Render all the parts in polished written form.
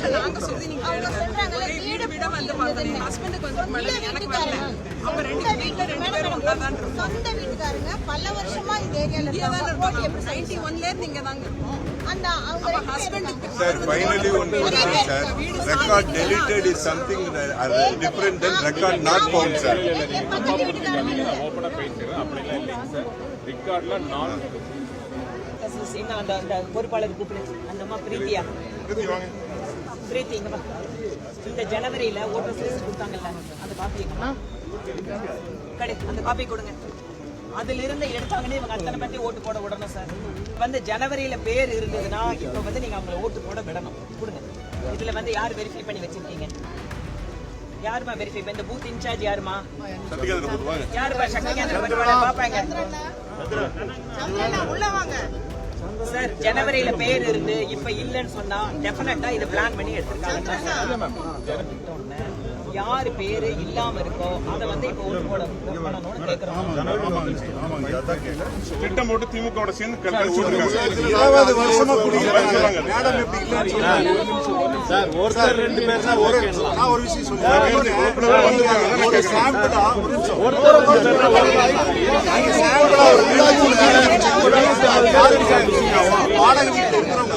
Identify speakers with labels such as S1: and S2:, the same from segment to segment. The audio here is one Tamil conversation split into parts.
S1: நிமிஷம் நாங்க சொல்லி நீங்க வீடு வீட வந்து பார்த்தேன் ஹஸ்பண்டுக்கு வந்து எனக்கு வரல அப்ப ரெண்டு பேரும் ஒண்ணாதான்
S2: சொந்த வீட்டுக்காரங்க பல வருஷமா இந்த ஏரியால
S1: இருக்காங்க 91ல இருந்து இங்க தாங்க இருக்கோம்
S2: அந்த அவங்க
S1: husband
S3: sir finally one sir record deleted is something different than record not found sir
S4: ஓபனா பேசிறேன் அப்படிலாம் இல்லைங்க சார் ரெக்கார்ட்ல நான்
S5: என்ன அந்த பொறுப்பாளர் கூப்பிடு அந்த அம்மா பிரீத்தியா பிரீத்தி இங்க இந்த ஜனவரியில ஓட்டர் லிஸ்ட் கொடுத்தாங்கல்ல அந்த காப்பி கடை அந்த காப்பி கொடுங்க அதுல இருந்து எடுத்தாங்கன்னு இவங்க அத்தனை பத்தி ஓட்டு போட விடணும் சார் வந்து ஜனவரியில பேர் இருந்ததுன்னா இப்ப வந்து நீங்க அவங்களை ஓட்டு போட விடணும் கொடுங்க இதுல வந்து யார் வெரிஃபை பண்ணி வச்சிருக்கீங்க யாருமா வெரிஃபை இந்த பூத் இன்சார்ஜ் யாருமா யாருமா சக்தி கேந்திர பாப்பாங்க
S2: உள்ள வாங்க
S5: சார் ஜனவரியில பேர் இருந்து இப்ப இல்லன்னு சொன்னா டெஃபினட்டா இத பிளான் பண்ணி எடுத்துருக்காங்க யாரு பேரு இல்லாம இருக்கோ அத வந்து இப்ப ஓட்டு போட பண்ணணும்னு கேக்குறோம்
S4: திட்டம் போட்டு திமுகவோட சேர்ந்து
S3: 20 வருஷமா குடிக்கிறாங்க மேடம் எப்படி இல்லன்னு சொல்றாங்க
S6: சார் ஒருத்தர் ரெண்டு பேர் தான் ஓகேங்களா
S3: நான் ஒரு விஷயம் சொல்றேன் ஒரு சாம்பிளா வாடகை வீட்டுல இருக்கிறவங்க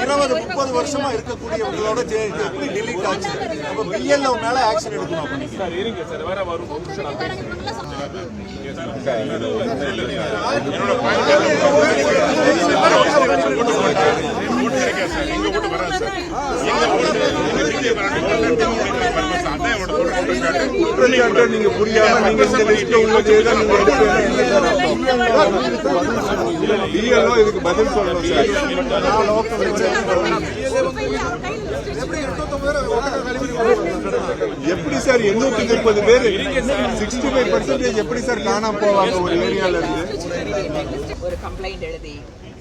S3: 20-30 வருஷமா இருக்கக்கூடியவங்களோட எப்படி டெலீட் ஆச்சு அப்ப பிஎல்ஓ மேல ஆக்ஷன் எடுக்கணும்
S4: சார் இருங்க சார் வேற வரும் ஒரு நிமிஷம் நான்
S3: நீங்க புரியாம நீங்க இந்த லிஸ்ட்ல உள்ளதேதான் நீங்க இதுக்கு பதில் சொல்லணும் எப்படி சார் 830 பேர் 65% எப்படி சார் காணாம போவாங்க ஒரு ஏரியால இருந்து
S5: ஒரு கம்ப்ளைண்ட் எழுதி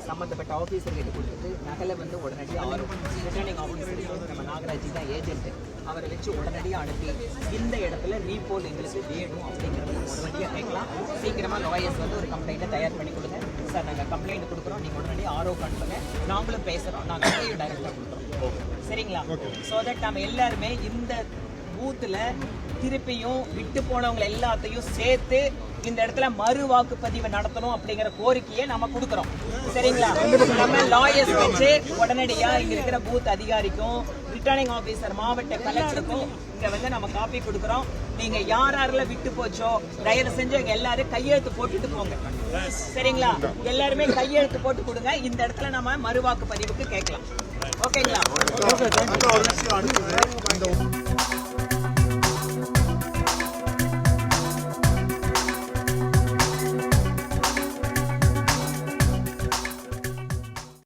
S5: சம்பந்தப்பட்ட ஆபீசர் கிட்ட கொடுத்துட்டு நகலை வந்து உடனடியாக ரிட்டர்னிங் ஆபீசர் நம்ம நாகராஜ் தான் ஏஜென்ட் அவரை வச்சு உடனடியாக அனுப்பி இந்த இடத்துல ரீபோல் எங்களுக்கு வேணும் அப்படிங்கிறத உடனடியாக கேட்கலாம் சீக்கிரமா லாயர்ஸ் வந்து ஒரு கம்ப்ளைண்ட்டை தயார் பண்ணி கொடுங்க சார் நாங்கள் கம்ப்ளைண்ட் கொடுக்குறோம் நீங்க உடனடியாக ஆர்ஓக்கு அனுப்புங்க நாங்களும் பேசுறோம் நாங்கள் டைரக்டாக கொடுக்குறோம் சரிங்களா ஸோ தட் நம்ம எல்லாருமே இந்த பூத்துல திருப்பியும் விட்டு போனவங்க எல்லாத்தையும் சேர்த்து இந்த இடத்துல மறு வாக்குப்பதிவு நடத்தணும் அப்படிங்கிற கோரிக்கையை நம்ம கொடுக்கிறோம் சரிங்களா நம்ம லாயர்ஸ் வச்சு உடனடியா இங்க இருக்கிற பூத் அதிகாரிக்கும் ரிட்டர்னிங் ஆபீசர் மாவட்ட கலெக்டருக்கும் இங்க வந்து நம்ம காப்பி கொடுக்கிறோம் நீங்க யாரெல்லாம் விட்டு போச்சோ தயவு செஞ்சு எல்லாரும் கையெழுத்து போட்டுட்டு போங்க சரிங்களா எல்லாருமே கையெழுத்து போட்டு கொடுங்க இந்த இடத்துல நம்ம மறு வாக்குப்பதிவுக்கு கேட்கலாம் ஓகேங்களா